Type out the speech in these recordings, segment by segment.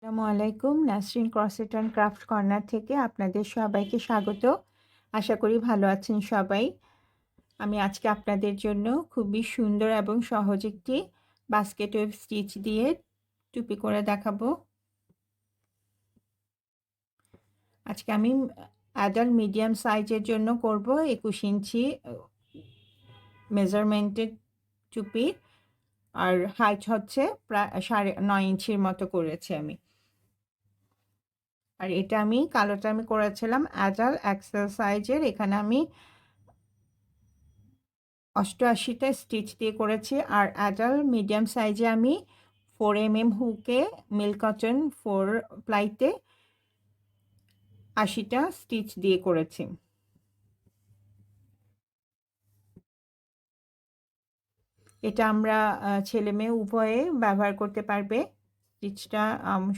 আসসালামু আলাইকুম। Nasrin crochet and craft corner থেকে আপনাদের সবাইকে স্বাগত। আশা করি ভালো আছেন সবাই। আমি আজকে আপনাদের জন্য খুবই সুন্দর এবং সহজ একটি বাস্কেট ওয়েভ স্টিচ দিয়ে টুপি করে দেখাবো। আজকে আমি অ্যাডাল্ট মিডিয়াম সাইজের জন্য করব 21 ইঞ্চি মেজারমেন্টের টুপি, আর হাইট হচ্ছে প্রায় 9.5 ইঞ্চির মতো করেছি আমি। আর এটা আমি কালোটা আমি করেছিলাম অ্যাডাল্ট এক্সেল সাইজের। এখানে আমি 88টা স্টিচ দিয়ে করেছি। আর অ্যাডাল্ট মিডিয়াম সাইজে আমি 4 হুকে মিল্ক কটন 4 প্লাইতে 80টা স্টিচ দিয়ে করেছি। এটা আমরা ছেলে মেয়ে উভয়ে ব্যবহার করতে পারবে। স্টিচটা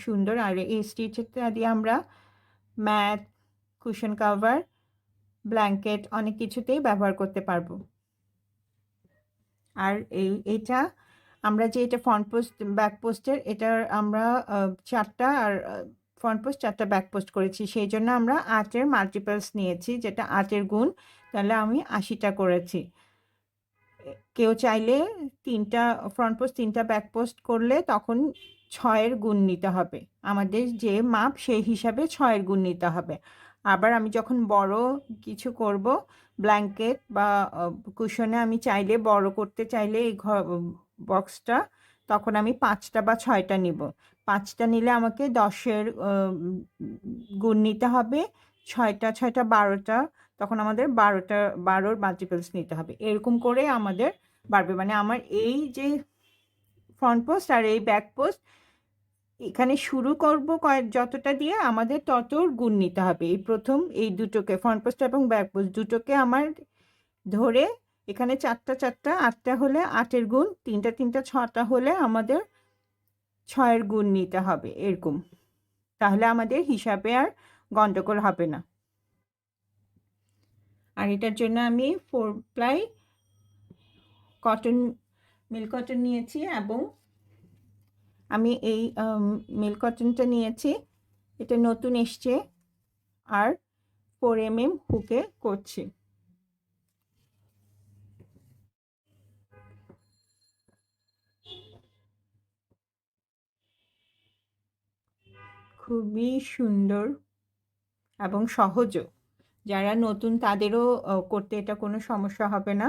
সুন্দর। আর এই স্টিচটা দিয়ে আমরা ম্যাট, কুশন কাভার, ব্ল্যাঙ্কেট অনেক কিছুতেই ব্যবহার করতে পারবো। আর এটা আমরা যে এটা ফ্রন্ট পোস্ট ব্যাক পোস্টের, এটার আমরা 4টা আর ফ্রন্ট পোস্ট 4টা ব্যাক পোস্ট করেছি। সেই জন্য আমরা 8-এর মাল্টিপলস নিয়েছি, যেটা 8-এর গুণ। তাহলে আমি 80টা করেছি। কেউ চাইলে 3টা ফ্রন্ট পোস্ট 3টা ব্যাক পোস্ট করলে তখন 6-এর গুণ নিতে হবে। আমাদের যে মাপ সেই হিসাবে 6-এর গুণ নিতে হবে। আবার আমি যখন বড় কিছু করব, ব্ল্যাঙ্কেট বা কুশনে আমি চাইলে বড় করতে চাইলে এই বক্সটা, তখন আমি 5টা বা 6টা নিব। 5টা নিলে আমাকে 10-এর গুণ নিতে হবে। 6টা 6টা 12টা, তখন আমাদের 12র মাল্টিপলস নিতে হবে। এরকম করে আমাদের বাড়বে। মানে আমার এই যে ফ্রন্ট পোস্ট আর এই ব্যাক পোস্ট, এখানে শুরু করব যতটা দিয়ে আমাদের ততর গুণ নিতে হবে। এই প্রথম এই দুটোকে, ফ্রন্ট পোস্ট এবং ব্যাক পোস্ট দুটোকে আমার ধরে এখানে 4টা 4টা 8টা হলে 8-এর গুণ, 3টা 3টা 6টা হলে আমাদের 6-এর গুণ নিতে হবে এরকম। তাহলে আমাদের হিসাবে আর গন্ডগোল হবে না। আর এটার জন্য আমি 4 প্লাই কটন, মিল্ক কটন নিয়েছি। এবং আমি এই মিল্ক কটনটা নিয়েছি, এটা নতুন এসছে। আর 4 হুকে করছি। খুবই সুন্দর এবং সহজও। যারা নতুন তাদেরও করতে এটা কোনো সমস্যা হবে না।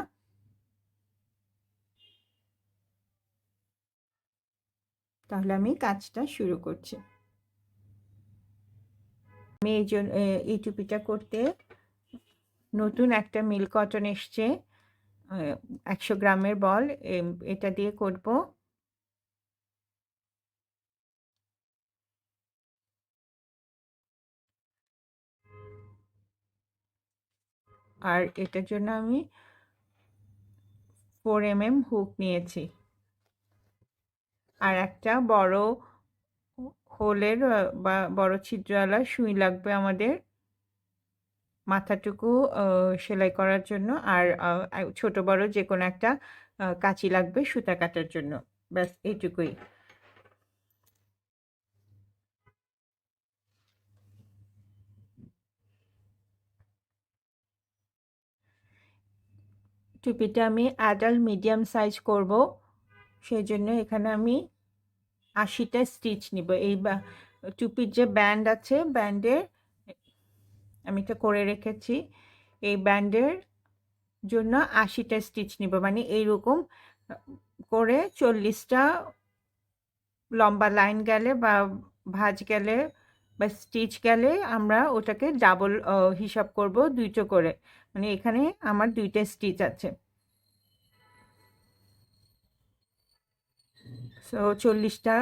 তাহলে আমি কাজটা শুরু করছি। আমি এই টুপিটা করতে নতুন একটা মিল্ক কটন এসছে, 100 গ্রামের বল, এটা দিয়ে করব। আর এটার জন্য আমি 4 হুক নিয়েছি। আর একটা বড় হোলের বা বড় ছিদ্রওয়ালা সুই লাগবে আমাদের মাথাটুকু সেলাই করার জন্য। আর ছোট বড় যে কোনো একটা কাঁচি লাগবে সুতা কাটার জন্য। ব্যাস এইটুকুই। টুপিটা আমি অ্যাডাল্ট মিডিয়াম সাইজ করব, সেই জন্য এখানে আমি 80টা স্টিচ নিব। এই টুপির যে ব্যান্ড আছে, ব্যান্ডের আমি এটা করে রেখেছি, এই ব্যান্ডের জন্য 80টা স্টিচ নিব। মানে এইরকম করে 40টা লম্বা লাইন গেলে বা ভাঁজ গেলে বা স্টিচ গেলে আমরা ওটাকে ডাবল হিসাব করব, 2টো করে। মানে এখানে আমার 2টা স্টিচ আছে। সো 40টা,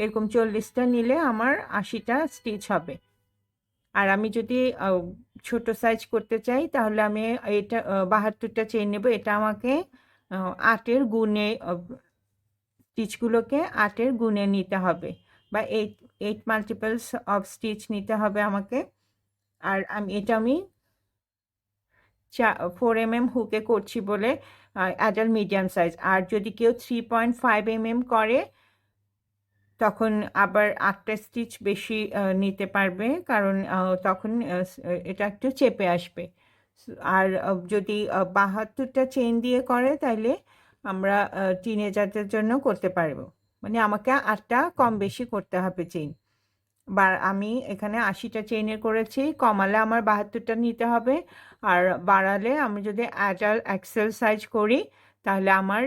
এরকম 40টা নিলে আমার 80টা স্টিচ হবে। আর আমি যদি ছোট সাইজ করতে চাই তাহলে আমি এটা 72টা চেইন নেব। এটা আমাকে 8-এর গুণে স্টিচগুলোকে 8-এর গুণে নিতে হবে, বা 8 মাল্টিপলস অফ স্টিচ নিতে হবে আমাকে। আর আমি 4 হুকে করছি বলে অ্যাডাল্ট মিডিয়াম সাইজ। আর যদি কেউ 3.5 করে তখন আবার ৮টা স্টিচ বেশি নিতে পারবে, কারণ তখন এটা একটু চেপে আসবে। আর যদি ৭২টা চেইন দিয়ে করে তাইলে আমরা টিনেজারদের জন্য করতে পারবো। মানে আমাকে ৮টা কম বেশি করতে হবে চেইন। বা আমি এখানে ৮০টা চেইনের করেছি, কমালে আমার ৭২টা নিতে হবে। আর বাড়ালে আমি যদি অ্যাডাল্ট এক্সেল সাইজ করি তাহলে আমার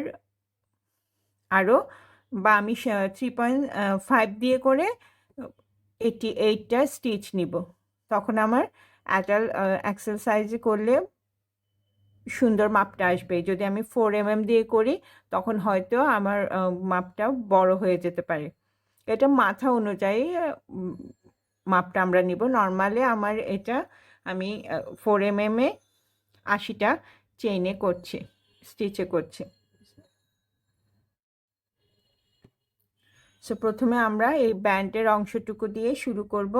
আরও, বা আমি 3.5 দিয়ে করে 88টা স্টিচ নিব। তখন আমার অ্যাডাল্ট এক্সেল সাইজে করলে সুন্দর মাপটা আসবে। যদি আমি 4 mm দিয়ে করি তখন হয়তো আমার মাপটা বড় হয়ে যেতে পারে। এটা মাথা অনুযায়ী মাপটা আমরা নিব। নর্মালি আমার এটা আমি 4 mm এ ৮০টা চেইনে করছি, স্টিচে করছি। সো প্রথমে আমরা এই ব্যান্ডের অংশটুকু দিয়ে শুরু করব।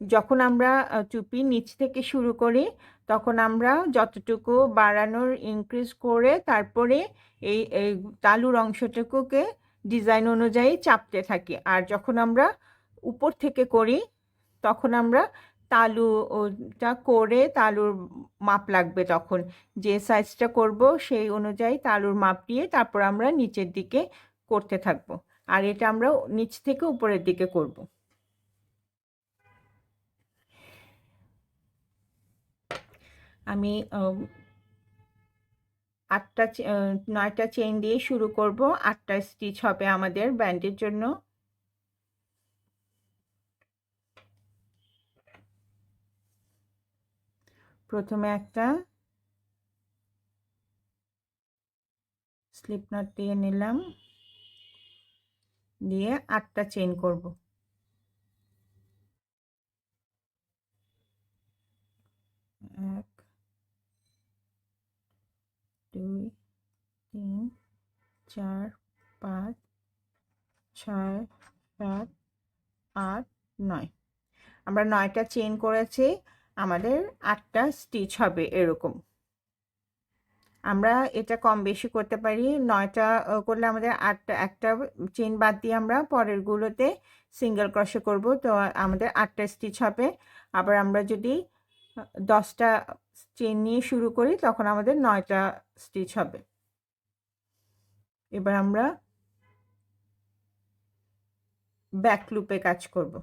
যখন আমরা টুপি নিচ থেকে শুরু করি তখন আমরা যতটুকু বাড়ানোর ইনক্রিজ করে তারপরে এই তালুর অংশটুকুকে ডিজাইন অনুযায়ী চাপতে থাকি। আর যখন আমরা উপর থেকে করি তখন আমরা তালুটা করে তালুর মাপ লাগবে, তখন যে সাইজটা করব সেই অনুযায়ী তালুর মাপ দিয়ে তারপর আমরা নিচের দিকে করতে থাকব। আর এটা আমরা নিচ থেকে উপরের দিকে করব। আমি ৯টা চেইন দিয়ে শুরু করব। ৮টা স্টিচ হবে আমাদের ব্যান্ডের জন্য। প্রথমে একটা স্লিপ নট দিয়ে নিলাম, দিয়ে 8টা চেইন করব। 1 2 3 4 5 6 7 8 9। আমরা 9টা চেইন করেছি, আমাদের 8টা স্টিচ হবে এরকম। আমরা এটা কম বেশি করতে পারি। 9টা করলে আমাদের 8টা, একটা চেইন বাদ দিয়ে আমরা পরেরগুলোতে সিঙ্গেল ক্রোশে করব, তো আমাদের 8টা স্টিচ হবে। আবার আমরা যদি 10টা চেইন নিয়ে শুরু করি তখন আমাদের 9টা স্টিচ হবে। এবার আমরা ব্যাক লুপে কাজ করব।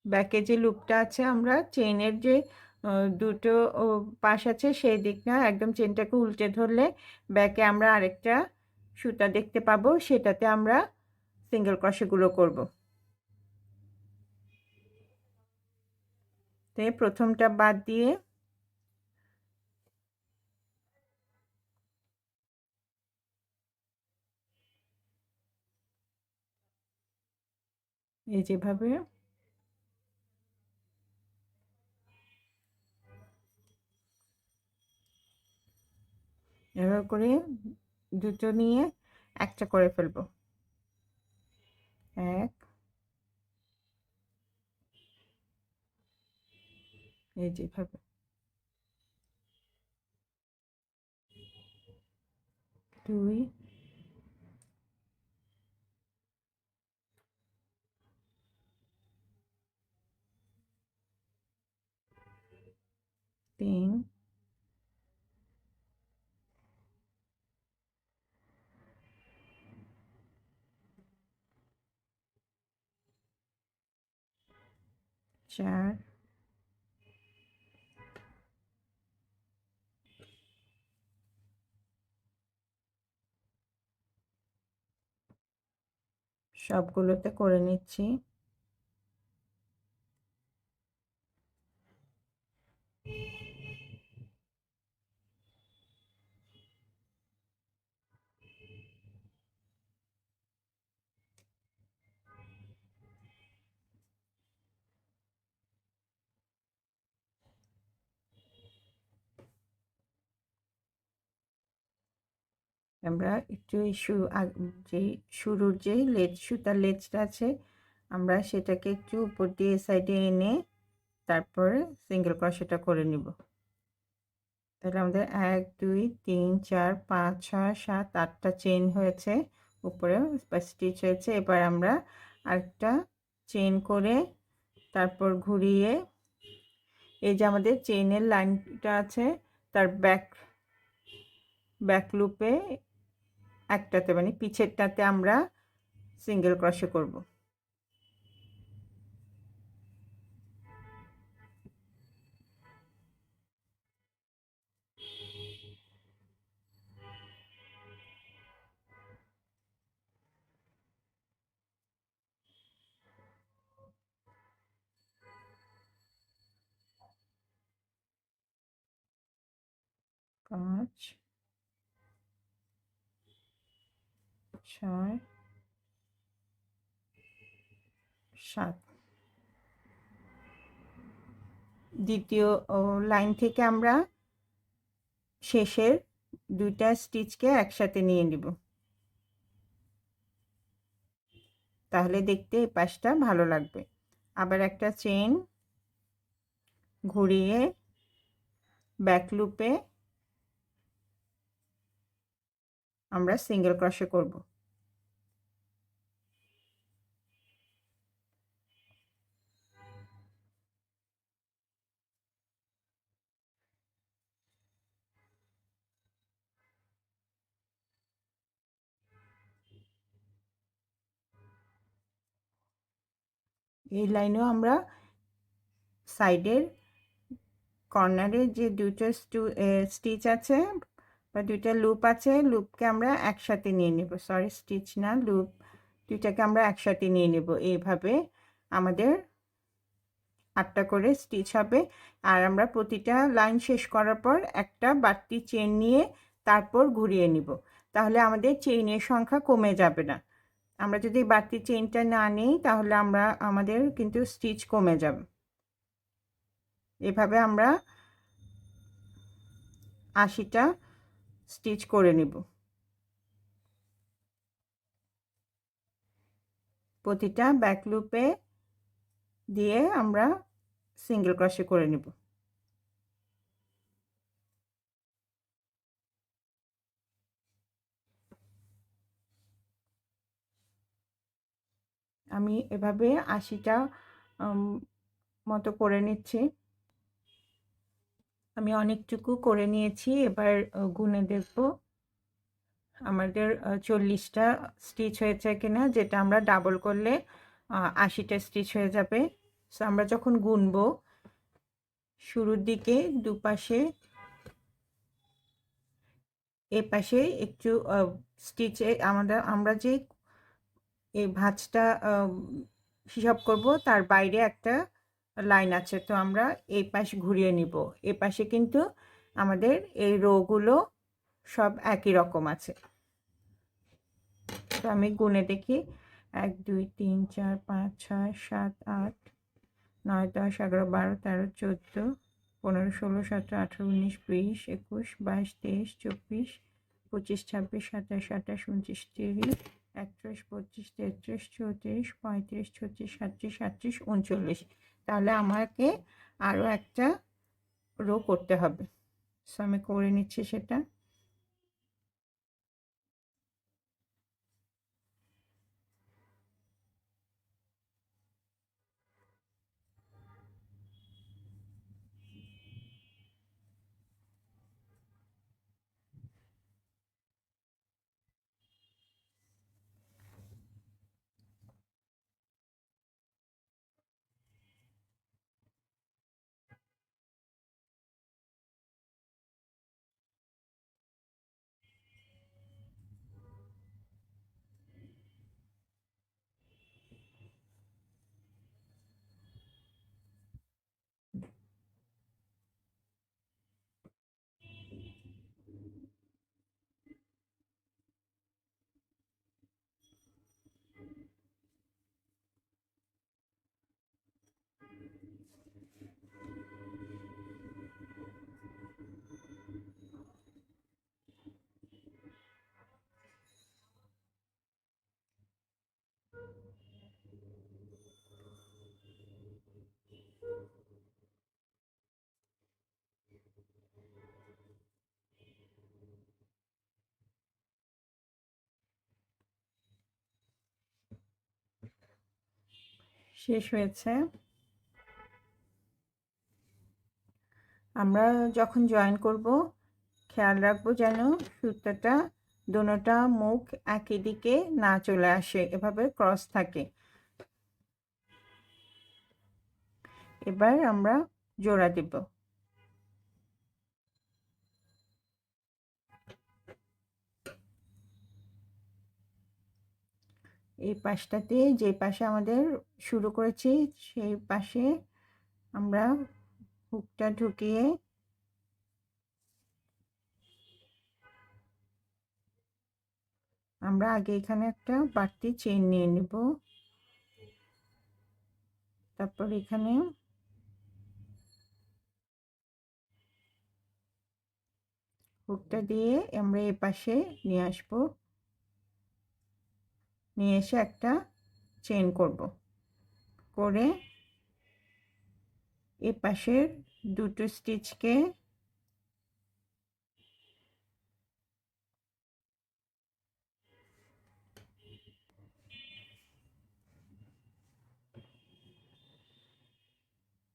ব্যাকে যে লুপটা আছে, আমরা চেইনের যে দুটো পাশ আছে সেই দিকটা একদম চেনটাকে উল্টে ধরলে ব্যাকে আমরা আরেকটা সুতা দেখতে পাবো, সেটাতে আমরা সিঙ্গেল ক্রোশেগুলো করব। তাই প্রথমটা বাদ দিয়ে এই যেভাবে এভাবে করে দুটো নিয়ে একটা করে ফেলবো। এক, এই যেভাবে, দুই, তিন, চার, সবগুলোতে করে নিচ্ছি। আমরা একটু এই যে শুরুর যে সুতার লেজটা আছে আমরা সেটাকে একটু উপর দিয়ে সাইডে এনে তারপরে সিঙ্গেল ক্রোশেটা করে নিব। তাহলে আমাদের 1 2 3 4 5 6 7 8টা চেইন হয়েছে, উপরে বা স্টিচ হয়েছে। এবার আমরা আরেকটা চেইন করে তারপর ঘুরিয়ে এই যে আমাদের চেইনের লাইনটা আছে তার ব্যাক লুপে একটাতে মানে পিছেরটাতে আমরা সিঙ্গেল ক্রোশে করব। 5 6 7 দ্বিতীয় লাইন থেকে আমরা শেষের দুইটা স্টিচকে একসাথে নিয়ে নিব, তাহলে দেখতে এই পাশটা ভালো লাগবে। আবার একটা চেইন ঘুরিয়ে ব্যাক লুপে আমরা সিঙ্গেল ক্রোশে করব। এই লাইনেও আমরা সাইডের কর্নারে যে দুটো স্টিচ আছে বা দুইটা লুপ আছে, লুপকে আমরা একসাথে নিয়ে নেব, সরি স্টিচ না লুপ, দুইটাকে আমরা একসাথে নিয়ে নেব। এইভাবে আমাদের 8টা করে স্টিচ হবে। আর আমরা প্রতিটা লাইন শেষ করার পর একটা বাড়তি চেন নিয়ে তারপর ঘুরিয়ে নিব, তাহলে আমাদের চেইনের সংখ্যা কমে যাবে না। আমরা যদি বাড়তি চেইনটা না নিই তাহলে আমাদের কিন্তু স্টিচ কমে যাবে। এভাবে আমরা 80টা স্টিচ করে নেব। প্রতিটা ব্যাক লুপে দিয়ে আমরা সিঙ্গেল ক্রোশে করে নেব। আমি এভাবে 80টা মতো করে নিচ্ছি। আমি অনেকটুকু করে নিয়েছি, এবার গুনে দেখব আমাদের 40টা স্টিচ হয়েছে কিনা, যেটা আমরা ডাবল করলে 80টা স্টিচ হয়ে যাবে। সো আমরা যখন গুনবো শুরুর দিকে দুপাশে এ পাশে একটু স্টিচে আমরা যে এই ভাঁজটা হিসাব করব তার বাইরে একটা লাইন আছে, তো আমরা এই পাশ ঘুরিয়ে নিব। এ পাশে কিন্তু আমাদের এই রোগুলো সব একই রকম আছে। তো আমি গুনে দেখি 1 2 3 4 5 6 7 8 9 10 11 12 13 14 15 16 17 18 19 20 21 22 23 24 25 26 27 28 29 30 31 32 33 34 35 36 37 38 39। তাহলে আমাকে আরও একটা রো করতে হবে। সো আমি করে নিচ্ছি সেটা। শেষ হয়েছে। আমরা যখন জয়েন করব খেয়াল রাখবো যেন সুতাটা দোনোটা মুখ একই দিকে না চলে আসে, এভাবে ক্রস থাকে। এবার আমরা জোড়া দেব। এই পাশটাতে যে পাশে আমাদের শুরু করেছি সেই পাশে আমরা হুকটা ঢুকিয়ে আমরা আগে এখানে একটা বাড়তি চেইন নিয়ে নেব, তারপর এখানে হুকটা দিয়ে আমরা এই পাশে নিয়ে আসব, নিয়ে এসে একটা চেইন করব, করে এ পাশের দুটো স্টিচকে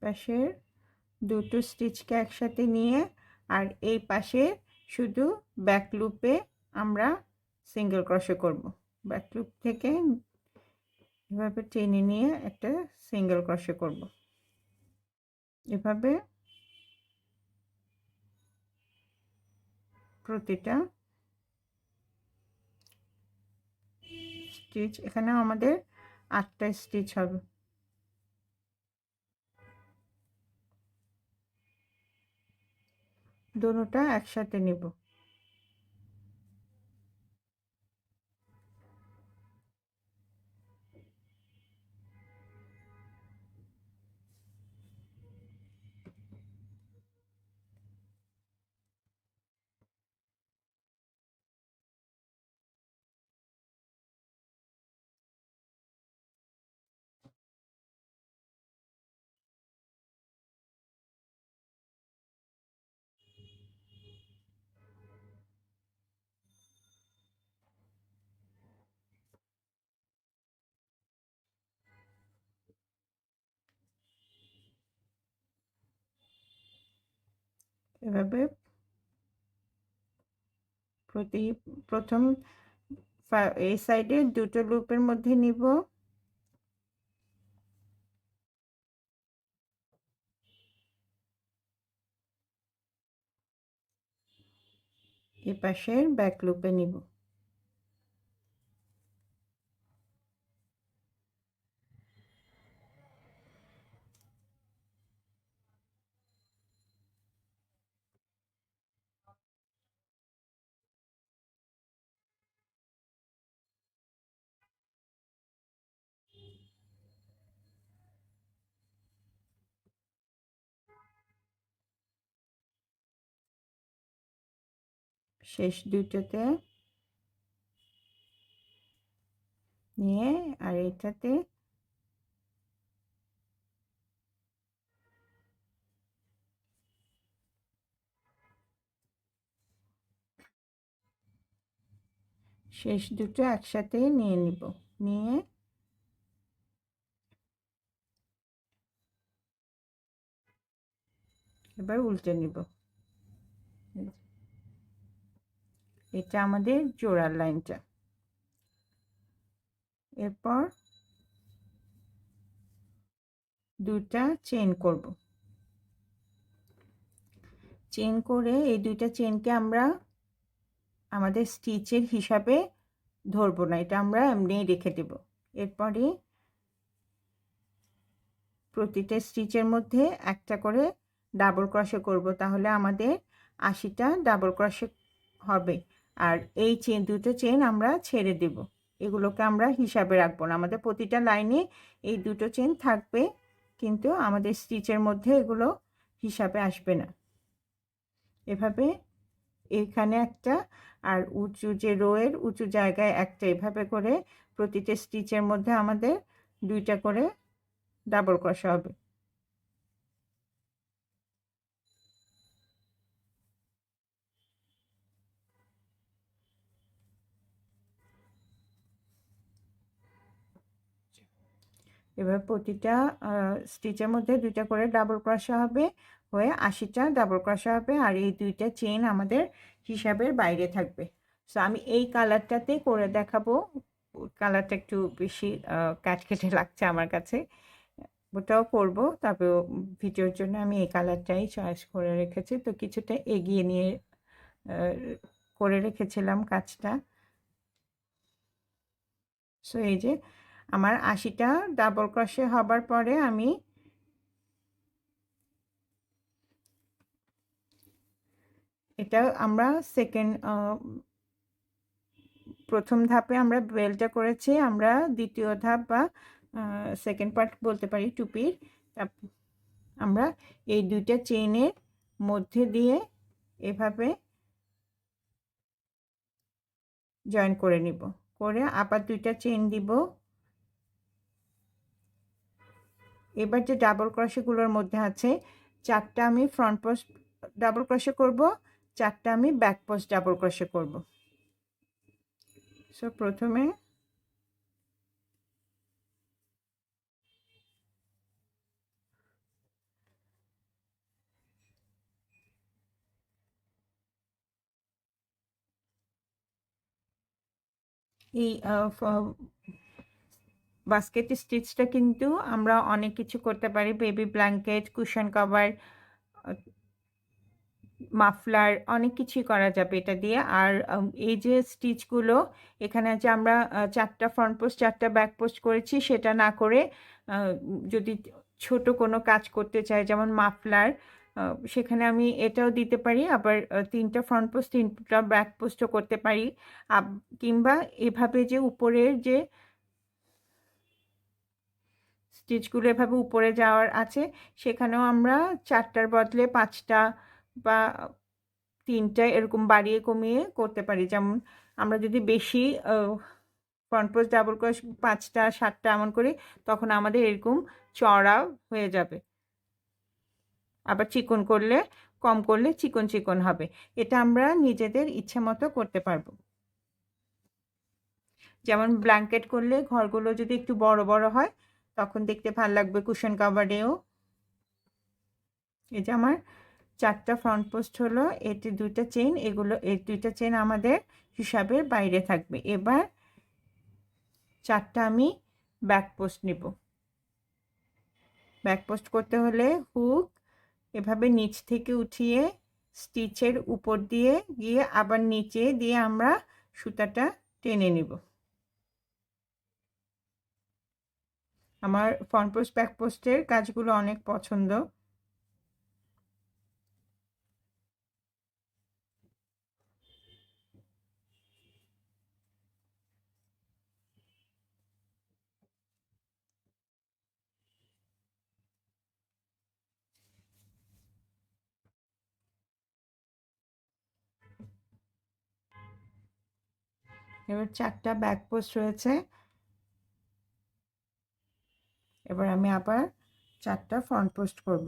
পাশের দুটো স্টিচকে একসাথে নিয়ে আর এই পাশে শুধু ব্যাক লুপে আমরা সিঙ্গেল ক্রোশে করব। ব্যাক লুপ থেকে এভাবে টেনে নিয়ে একটা সিঙ্গেল ক্রোশে করব। এভাবে প্রতিটা স্টিচ, এখানে আমাদের 8টা স্টিচ হবে। দোনোটা একসাথে নিব। এভাবে প্রথম এই সাইডে দুটো লুপের মধ্যে নিব, এই পাশের ব্যাক লুপে নিব। শেষ দুটোতে নিয়ে আর এটাতে শেষ দুটো একসাথে নিয়ে নিব, নিয়ে এবার উল্টে নিব। এটা আমাদের জোড়ার লাইনটা। এরপর দুটা চেইন করব, চেইন করে এই দুইটা চেইনকে আমরা আমাদের স্টিচের হিসাবে ধরবো না, এটা আমরা এমনিই রেখে দেব। এরপরে প্রতিটা স্টিচের মধ্যে একটা করে ডাবল ক্রোশে করব, তাহলে আমাদের 80টা ডাবল ক্রোশে হবে। আর এই চেন দুটো চেন আমরা ছেড়ে দেব, এগুলোকে আমরা হিসাবে রাখবো না। আমাদের প্রতিটা লাইনে এই দুটো চেন থাকবে, কিন্তু আমাদের স্টিচের মধ্যে এগুলো হিসাবে আসবে না। এভাবে এখানে একটা আর উঁচু যে রোয়ের উঁচু জায়গায় একটা, এভাবে করে প্রতিটা স্টিচের মধ্যে আমাদের দুইটা করে ডাবল ক্রোশে হবে। এবার প্রতিটা স্টিচের মধ্যে 2টা করে ডাবল ক্রোশা হবে, হয়ে 80টা ডাবল ক্রোশা হবে, আর এই 2টা চেইন আমাদের হিসাবের বাইরে থাকবে। সো আমি এই কালারটাতে করে দেখাবো। কালারটা একটু বেশি কাটকেটে লাগছে আমার কাছে, ওটাও করব, তবে ভিডিওর জন্য আমি এই কালারটাই চয়েস করে রেখেছি। তো কিছুটা এগিয়ে নিয়ে করে রেখেছিলাম কাজটা। সো এই যে আমার 80টা ডাবল ক্রোশে হবার পরে আমি এটা আমরা সেকেন্ড প্রথম ধাপে আমরা বেলটা করেছি, আমরা দ্বিতীয় ধাপ বা সেকেন্ড পার্ট বলতে পারি টুপির। আমরা এই 2টা চেইনের মধ্যে দিয়ে এভাবে জয়েন করে নিব, করে আবার 2টা চেইন দিব। এবার যে ডাবল ক্রোশেগুলোর মধ্যে আছে 4টা আমি ফ্রন্ট পোস্ট ডাবল ক্রোশে করব, 4টা আমি ব্যাক পোস্ট ডাবল ক্রোশে করব। সো প্রথমে এই বাস্কেট স্টিচটা কিন্তু আমরা অনেক কিছু করতে পারি, baby blanket, cushion cover, muffler, অনেক কিছুই করা যাবে এটা দিয়ে। আর এই যে স্টিচগুলো এখানে যে আমরা 4টা ফ্রন্ট পোস্ট 4টা ব্যাক পোস্ট করেছি, সেটা না করে যদি ছোট কোনো কাজ করতে চাই যেমন মাফলার, সেখানে আমি এটাও দিতে পারি, আবার 3টা ফ্রন্ট পোস্ট 3টা ব্যাক পোস্টও করতে পারি। কিংবা এভাবে যে উপরের যে স্টিচগুলো এভাবে উপরে যাওয়ার আছে, সেখানেও আমরা 4টার বদলে 5টা বা 3টা এরকম বাড়িয়ে কমিয়ে করতে পারি। যেমন আমরা যদি বেশি ফ্রন্ট পোস্ট ডাবল ক্রোশ 5টা 7টা এমন করি, তখন আমাদের এরকম চড়া হয়ে যাবে। আবার চিকন করলে, কম করলে চিকন চিকন হবে। এটা আমরা নিজেদের ইচ্ছে মতো করতে পারবো। যেমন ব্ল্যাঙ্কেট করলে ঘরগুলো যদি একটু বড় বড় হয়, তখন দেখতে ভালো লাগবে কুশন কাভারেও। এই যে আমার 4টা ফ্রন্ট পোস্ট হলো, এটি 2টা চেইন, এগুলো এই 2টা চেইন আমাদের হিসাবের বাইরে থাকবে। এবার 4টা আমি ব্যাক পোস্ট নিব। ব্যাক পোস্ট করতে হলে হুক এভাবে নিচ থেকে উঠিয়ে স্টিচের উপর দিয়ে গিয়ে আবার নিচে দিয়ে আমরা সুতাটা টেনে নিব। আমার ফ্রন্ট পোস্ট ব্যাক পোস্টের কাজগুলো অনেক পছন্দ। এবার 4টা ব্যাক পোস্ট রয়েছে, এবার আমি আবার 4টা ফ্রন্ট পোস্ট করব।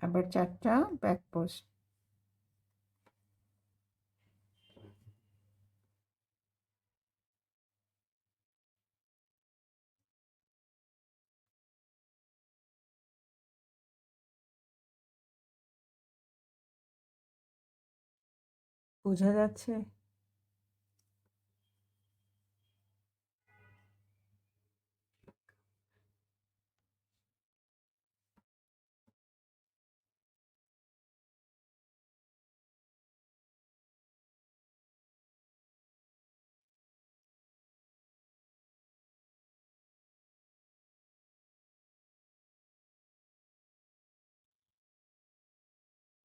আবার 4টা ব্যাক পোস্ট। বোঝা যাচ্ছে?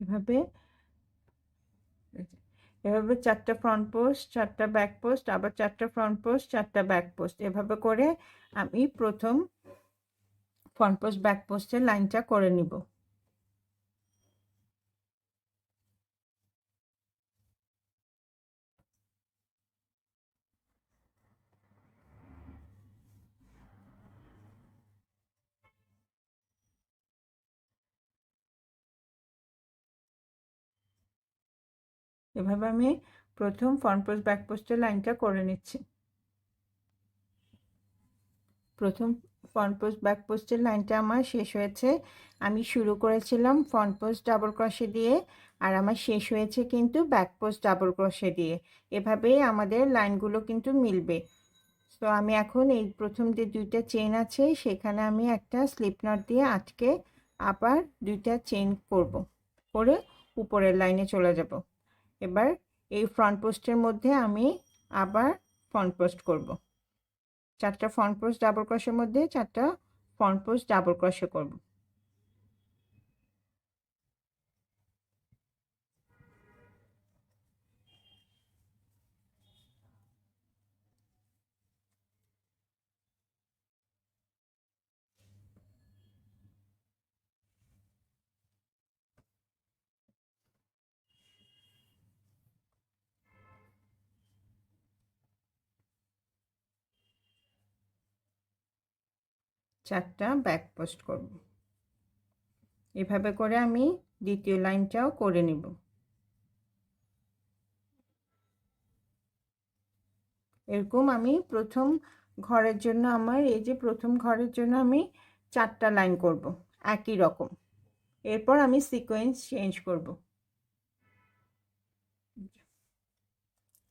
এভাবে এভাবে 4টা ফ্রন্ট পোস্ট 4টা ব্যাক পোস্ট, আবার 4টা ফ্রন্ট পোস্ট 4টা ব্যাক পোস্ট, এভাবে করে আমি প্রথম ফ্রন্ট পোস্ট ব্যাক পোস্টের লাইনটা করে নিব। এভাবে আমি প্রথম ফ্রন্ট পোস্ট ব্যাক পোস্টের লাইনটা করে নিচ্ছি। প্রথম ফ্রন্ট পোস্ট ব্যাক পোস্টের লাইনটা আমার শেষ হয়েছে। আমি শুরু করেছিলাম ফ্রন্ট পোস্ট ডাবল ক্রোশে দিয়ে, আর আমার শেষ হয়েছে কিন্তু ব্যাক পোস্ট ডাবল ক্রোশে দিয়ে। এভাবেই আমাদের লাইনগুলো কিন্তু মিলবে। তো আমি এখন এই প্রথম যে দুইটা চেন আছে সেখানে আমি একটা স্লিপ নট দিয়ে আটকে আবার দুইটা চেন করব, করে উপরের লাইনে চলে যাব। এবার এই ফ্রন্ট পোস্টের মধ্যে আমি আবার ফ্রন্ট পোস্ট করব। 4টা ফ্রন্ট পোস্ট ডাবল ক্রোশের মধ্যে 4টা ফ্রন্ট পোস্ট ডাবল ক্রোশে করব। চারটা ব্যাক পোস্ট করব। এভাবে করে আমি দ্বিতীয় লাইনটাও করে নিব। এরকম আমি প্রথম ঘরের জন্য, আমার এই যে প্রথম ঘরের জন্য আমি 4টা লাইন করব একই রকম। এরপর আমি সিকোয়েন্স চেঞ্জ করব।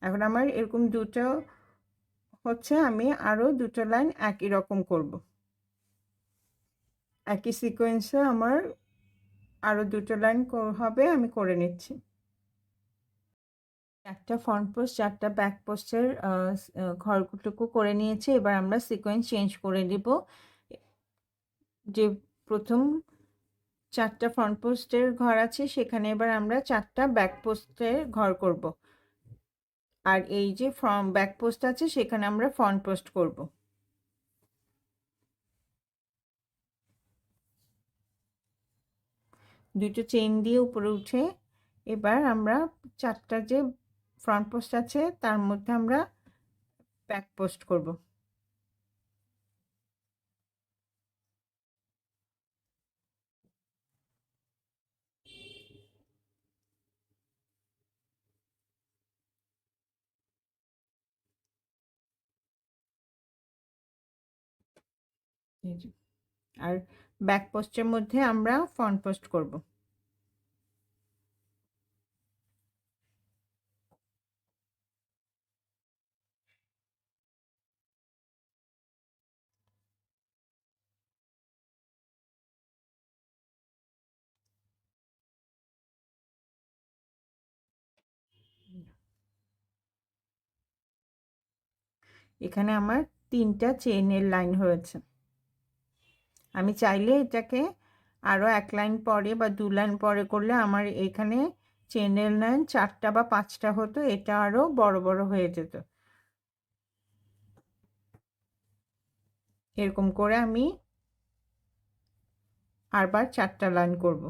এখন আমার এরকম দুটো হচ্ছে, আমি আরও দুটো লাইন একই রকম করব। একই সিকোয়েন্সে আমার আরও দুটো লাইন হবে, আমি করে নিচ্ছি। একটা ফ্রন্ট পোস্ট 4টা ব্যাক পোস্টের ঘরটুকু করে নিয়েছি। এবার আমরা সিকোয়েন্স চেঞ্জ করে দিব। যে প্রথম 4টা ফ্রন্ট পোস্টের ঘর আছে সেখানে এবার আমরা 4টা ব্যাক পোস্টের ঘর করব, আর এই যে ব্যাক পোস্ট আছে সেখানে আমরা ফ্রন্ট পোস্ট করব। দুটো চেইন দিয়ে উপরে উঠে এবার আমরা 4টা যে ফ্রন্ট পোস্ট আছে তার মধ্যে আমরা ব্যাক পোস্ট করব। আর ব্যাক পোস্টের মধ্যে আমরা ফ্রন্ট পোস্ট করব। এখানে আমার 3টা চেইনের লাইন হয়েছে। আমি চাইলে এটাকে আরও 1 লাইন পরে বা 2 লাইন পরে করলে আমার এখানে চেইনের লাইন 4টা বা 5টা হতো, এটা আরও বড় বড় হয়ে যেত। এরকম করে আমি আবার 4টা লাইন করব।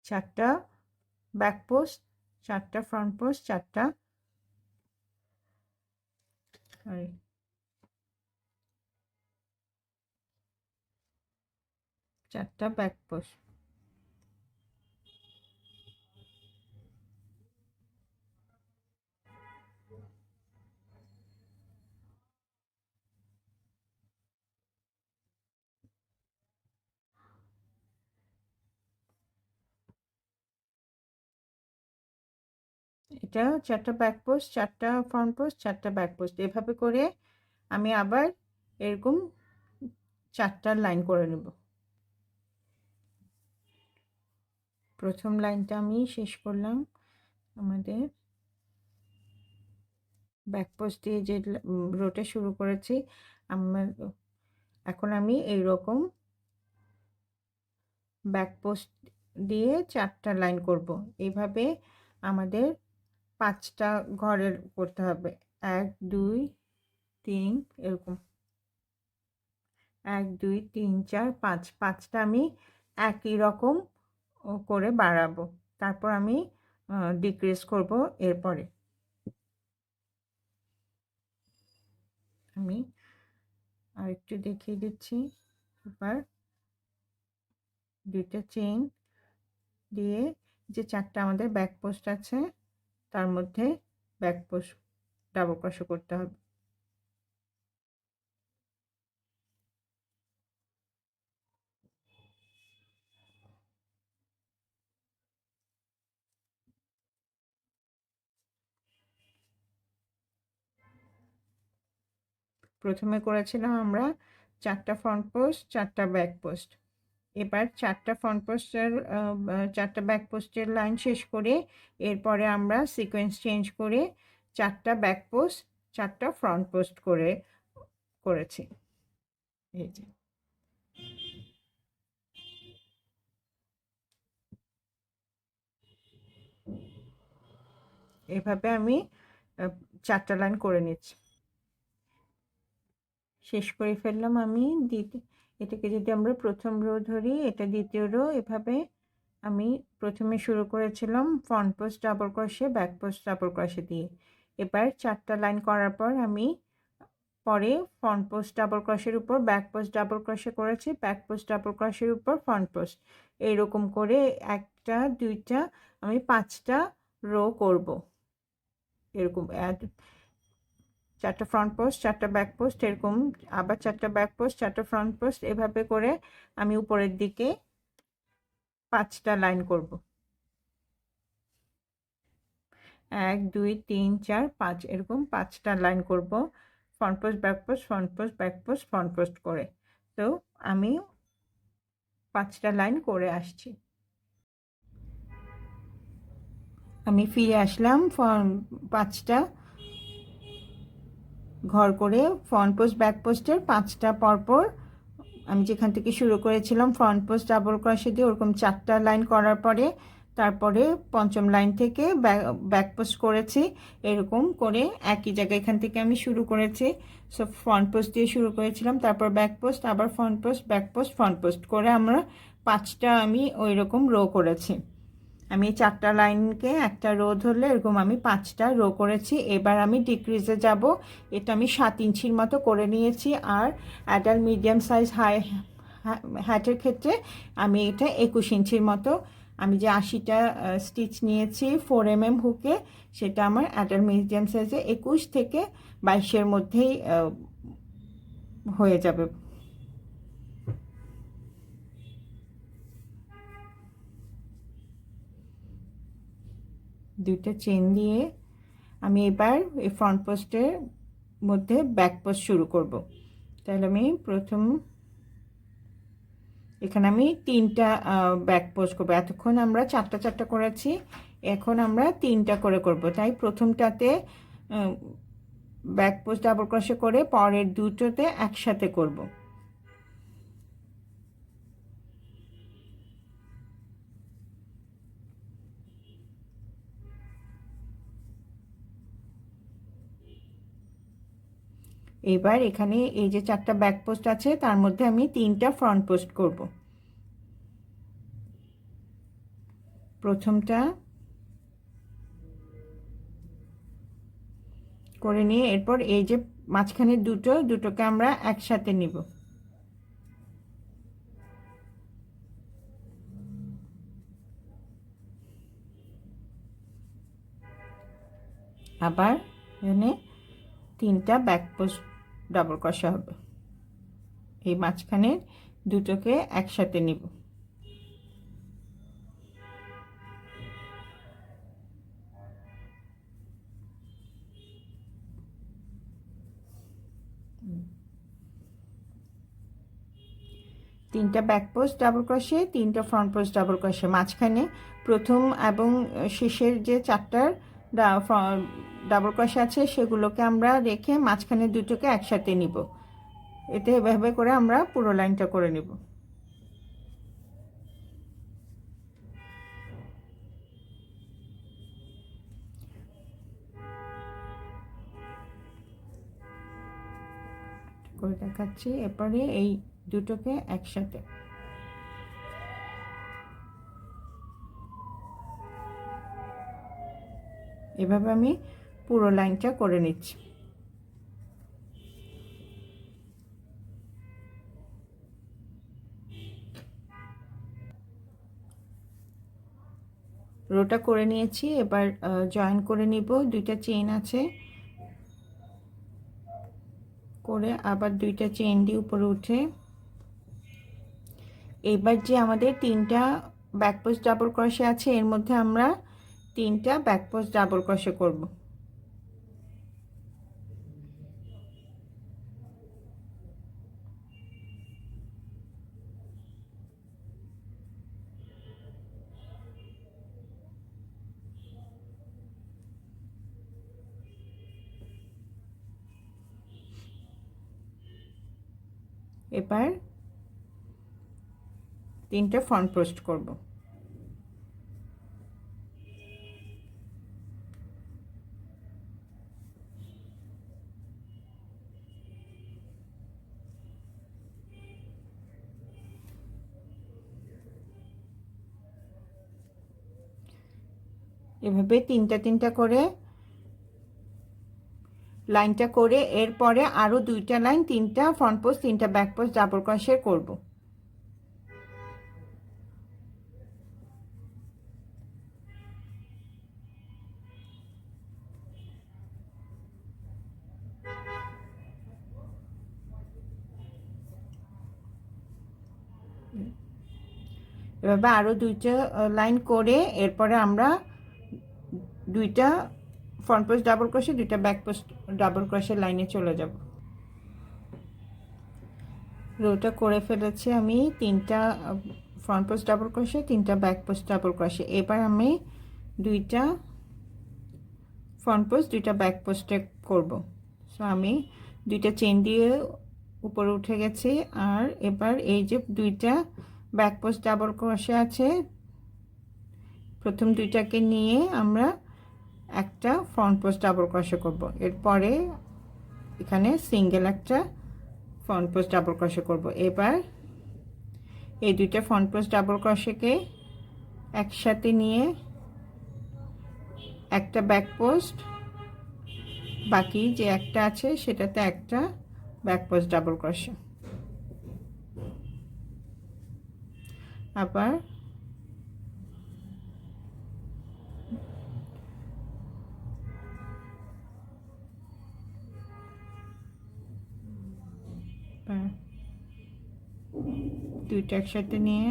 চারটা ব্যাক পোস্ট, 4টা ফ্রন্ট পোস্ট, 4টা সরি 4টা ব্যাক পোস্ট। এটা 4টা ব্যাক পোস্ট, 4টা ফ্রন্ট পোস্ট, 4টা ব্যাক পোস্ট, এভাবে করে আমি আবার এরকম 4টা লাইন করে নেব। প্রথম লাইনটা আমি শেষ করলাম। আমাদের ব্যাক পোস্ট দিয়ে যে রোটা শুরু করেছি, আমার এখন আমি এইরকম ব্যাক পোস্ট দিয়ে 4টা লাইন করব। এইভাবে আমাদের 5টা ঘরের করতে হবে। 1 2 3 এরকম 1 2 3 4 5 5টা আমি একই রকম করে বাড়াবো। তারপর আমি ডিক্রিজ করব এরপরে। আমি আরেকটু দেখিয়ে দিচ্ছি। এবার 2টা চেইন দিয়ে যে 4টা আমাদের ব্যাক পোস্ট আছে তার মধ্যে ব্যাক পোস্ট ডাবল ক্রোশে করতে হবে। প্রথমে করেছিলাম আমরা 4টা ফ্রন্ট পোস্ট 4টা ব্যাক পোস্ট। এবার 4টা ফ্রন্ট পোস্টের 4টা ব্যাক পোস্টের লাইন শেষ করে এরপরে আমরা সিকোয়েন্স চেঞ্জ করে 4টা ব্যাক পোস্ট 4টা ফ্রন্ট পোস্ট করেছি। এই যে এভাবে আমি 4টা লাইন করে নিচ্ছি। শেষ করে ফেললাম আমি। এটাকে যদি আমরা প্রথম রো ধরি, এটা দ্বিতীয় রো। এভাবে আমি প্রথমে শুরু করেছিলাম front post double crochet, back post double crochet দিয়ে। এবার 4টা লাইন করার পর আমি পরে ফ্রন্ট পোস্ট ডাবল ক্রোশের উপর ব্যাক পোস্ট ডাবল ক্রোশে করেছি, ব্যাক পোস্ট ডাবল ক্রোশের উপর ফ্রন্ট পোস্ট। এইরকম করে 1টা 2টা আমি 5টা রো করব। এরকম 4টা ফ্রন্ট পোস্ট 4টা ব্যাক পোস্ট, এরকম আবার 4টা ব্যাক পোস্ট 4টা ফ্রন্ট পোস্ট, এভাবে করে আমি উপরের দিকে 5টা লাইন করব। 1 2 3 4 5 এরকম 5টা লাইন করব front post back post front post back post front post করে। তো আমি 5টা লাইন করে আসছি। আমি ফিরে আসলাম 5টা ঘর করে ফ্রন্ট পোস্ট ব্যাক পোস্টের 5টা পরপর আমি যেখান থেকে শুরু করেছিলাম ফ্রন্ট পোস্ট ডাবল ক্রোশে দিয়ে ওরকম 4টা লাইন করার পরে তারপরে পঞ্চম লাইন থেকে ব্যাক পোস্ট করেছি। এরকম করে একই জায়গায় এখান থেকে আমি শুরু করেছি। সো ফ্রন্ট পোস্ট দিয়ে শুরু করেছিলাম, তারপর ব্যাক পোস্ট, আবার front post back post front post করে আমরা 5টা আমি ওই রকম রো করেছি। আমি 4টা লাইনকে একটা রো ধরলে এরকম আমি 5টা রো করেছি। এবার আমি ডিক্রিজে যাব। এটা আমি 7 ইঞ্চির মতো করে নিয়েছি। আর অ্যাডাল্ট মিডিয়াম সাইজ হ্যাটের ক্ষেত্রে আমি এটা 21 ইঞ্চির মতো, আমি যে 80টা স্টিচ নিয়েছি 4mm হুকে, সেটা আমার অ্যাডাল্ট মিডিয়াম সাইজে 21 থেকে 22-এর মধ্যেই হয়ে যাবে। দুইটা চেন দিয়ে আমি এবার এই ফ্রন্ট পোস্টের মধ্যে ব্যাক পোস্ট শুরু করব। তাহলে আমি প্রথম এখানে আমি 3টা ব্যাক পোস্ট করব। এতক্ষণ আমরা 4টা 4টা করেছি, এখন আমরা 3টা করে করব। তাই প্রথমটাতে ব্যাক পোস্ট ডাবল ক্রোশে করে পরের দুটোতে একসাথে করব। এবার এখানে এই যে 4টা ব্যাক পোস্ট আছে তার মধ্যে আমি 3টা ফ্রন্ট পোস্ট করব। প্রথমটা করে নিয়ে এরপর এই যে মাঝখানে দুটোকে আমরা একসাথে নিব। আবার এখানে 3টা ব্যাক পোস্ট ডাবল ক্রোশে হবে। এই মাঝখানে দুটোকে একসাথে নিব। তিনটা ব্যাক পোস্ট ডাবল ক্রোশে, 3টা ফ্রন্ট পোস্ট ডাবল ক্রোশে, মাঝখানে প্রথম এবং শেষের যে 4টার ডাবল ক্রোশে আছে সেগুলোকে আমরা রেখে মাঝখানে দুটোকে একসাথে নিব। এতে এভাবে করে আমরা পুরো লাইনটা করে নিব। করে দেখাচ্ছি। এরপরে এই দুটোকে একসাথে এভাবে আমি পুরো লাইনটা করে নিচ্ছি। রোটা করে নিয়েছি, এবার জয়েন করে নিব। দুইটা চেইন আছে, করে আবার দুইটা চেইন দিয়ে উপরে উঠে এবার যে আমাদের তিনটা ব্যাক পোস্ট ডাবল ক্রোশে আছে এর মধ্যে আমরা তিনটা ব্যাক পোস্ট ডাবল ক্রোশে করব। এবার তিনটা ফ্রন্ট পোস্ট করব। এভাবে তিনটা তিনটা করে লাইনটা করে এরপরে আরও দুইটা লাইন তিনটা ফ্রন্ট পোস্ট তিনটা ব্যাক পোস্ট ডাবল ক্রোশে করব। এভাবে আরও দুইটা লাইন করে এরপরে আমরা দুইটা ফ্রন্ট পোস্ট ডাবল ক্রোশে দুইটা ব্যাক পোস্ট ডাবল ক্রোশের লাইনে চলে যাব। রোটা করে ফেলেছি আমি তিনটা ফ্রন্ট পোস্ট ডাবল ক্রোশে তিনটা ব্যাক পোস্ট ডাবল ক্রোশে। এবার আমি দুইটা ফ্রন্ট পোস্ট দুইটা ব্যাক পোস্টে করব। সো আমি দুইটা চেন দিয়ে উপরে উঠে গেছি, আর এবার এই যে দুইটা ব্যাক পোস্ট ডাবল ক্রোশে আছে প্রথম দুইটাকে নিয়ে আমরা একটা ফ্রন্ট পোস্ট ডাবল ক্রোশে করব। এরপরে এখানে সিঙ্গেল একটা ফ্রন্ট পোস্ট ডাবল ক্রোশে করব। এবার এই দুইটা ফ্রন্ট পোস্ট ডাবল ক্রোশেকে একসাথে নিয়ে একটা ব্যাক পোস্ট, বাকি যে একটা আছে সেটাতে একটা ব্যাক পোস্ট ডাবল ক্রোশে। আবার দুইটা একসাথে নিয়ে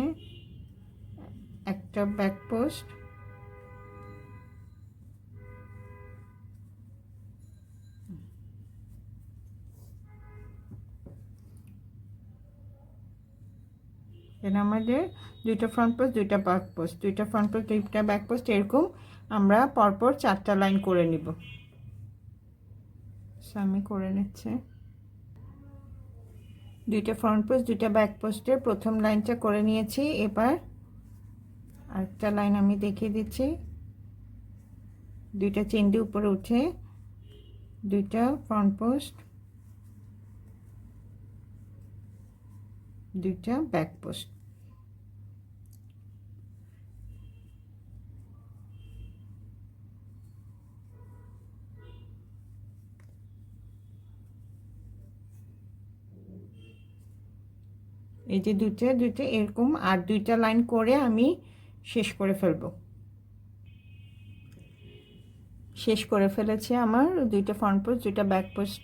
একটা ব্যাক পোস্ট, এখানে আমাদের দুইটা ফ্রন্ট পোস্ট দুইটা ব্যাক পোস্ট, দুইটা ফ্রন্ট পোস্ট দুইটা ব্যাক পোস্ট, এরকম আমরা পরপর চারটা লাইন করে নিব। আমি করে নিচ্ছি। দুইটা ফ্রন্ট পোস্ট দুইটা ব্যাক পোস্টের প্রথম লাইনটা করে নিয়েছি। এবার আরেকটা লাইন আমি দেখিয়ে দিচ্ছি। দুইটা চেন দিয়ে উপরে উঠে দুইটা ফ্রন্ট পোস্ট দুইটা ব্যাক পোস্ট, এই যে দুইটা দুইটা এরকম আর দুইটা লাইন করে আমি শেষ করে ফেলব। শেষ করে ফেলেছি আমার দুইটা ফ্রন্ট পোস্ট দুইটা ব্যাক পোস্ট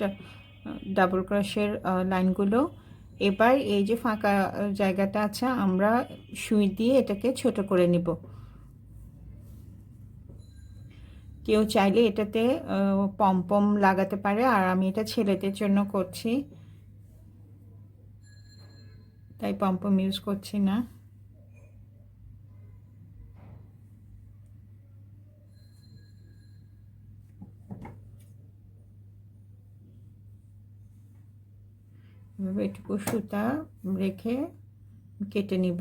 ডাবল ক্রোশের লাইনগুলো। এবার এই যে ফাঁকা জায়গাটা আছে আমরা সুই দিয়ে এটাকে ছোট করে নিব। কেউ চাইলে এটাতে পমপম লাগাতে পারে, আর আমি এটা ছেলেদের জন্য করছি তাই পমপম ইউজ করছি না। এভাবে এটুকু সুতা রেখে কেটে নিব।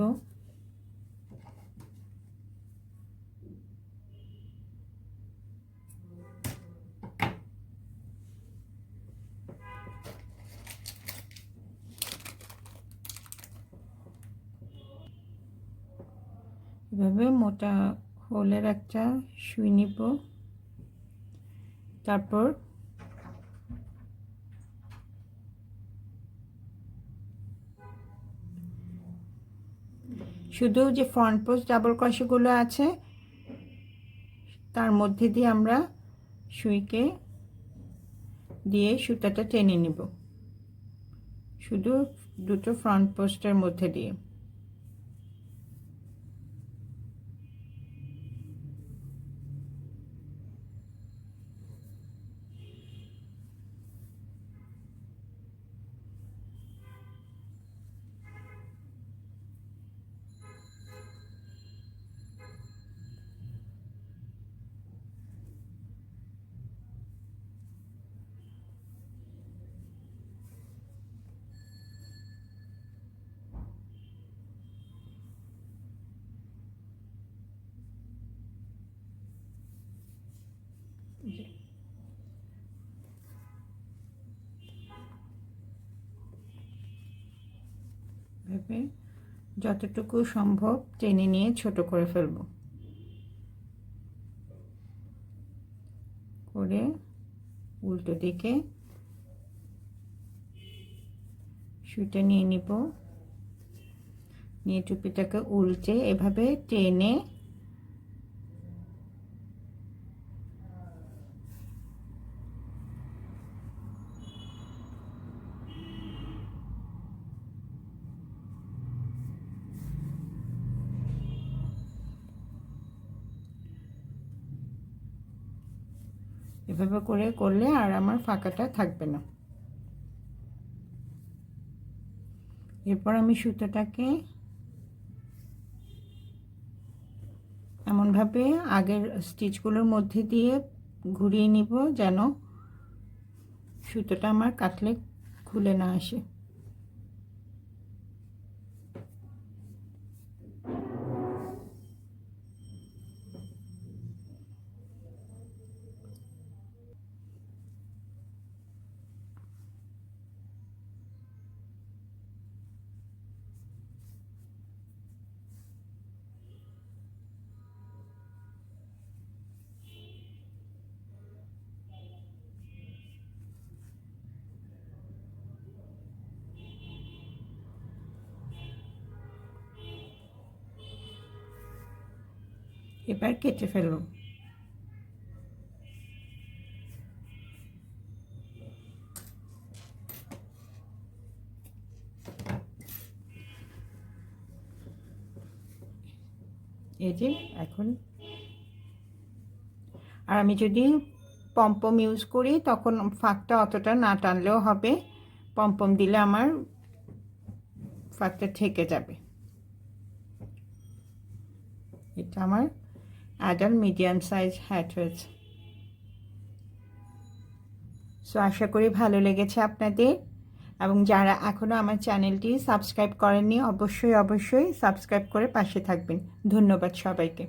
এভাবে মোটা হোলের একটা সুই নিব, তারপর শুধু যে ফ্রন্ট পোস্ট ডাবল ক্রোশেগুলো আছে তার মধ্যে দিয়ে আমরা সুইকে দিয়ে সুতাটা টেনে নিব, শুধু দুটো ফ্রন্ট পোস্টের মধ্যে দিয়ে। এভাবে যতটুকু সম্ভব টেনে নিয়ে ছোট করে ফেলব, করে উল্টো দিকে সুইটা নিয়ে নিব, নিয়ে টুপিটাকে উল্টে এভাবে টেনে এভাবে করলে আর আমার ফাঁকাটা থাকবে না। এরপর আমি সুতোটাকে এমনভাবে আগের স্টিচগুলোর মধ্যে দিয়ে ঘুরিয়ে নিব যেন সুতোটা আমার কাটলে খুলে না আসে। এবার কেটে ফেলব। এই যে এখন আর আমি যদি পমপম ইউজ করি তখন ফাঁকটা অতটা না টানলেও হবে, পমপম দিলে আমার ফাঁকটা থেকে যাবে। এটা আমার অ্যাডাল্ট মিডিয়াম সাইজ হ্যাট হয়েছে। সো আশা করি ভালো লেগেছে আপনাদের, এবং যারা এখনও আমার চ্যানেলটি সাবস্ক্রাইব করেননি অবশ্যই সাবস্ক্রাইব করে পাশে থাকবেন। ধন্যবাদ সবাইকে।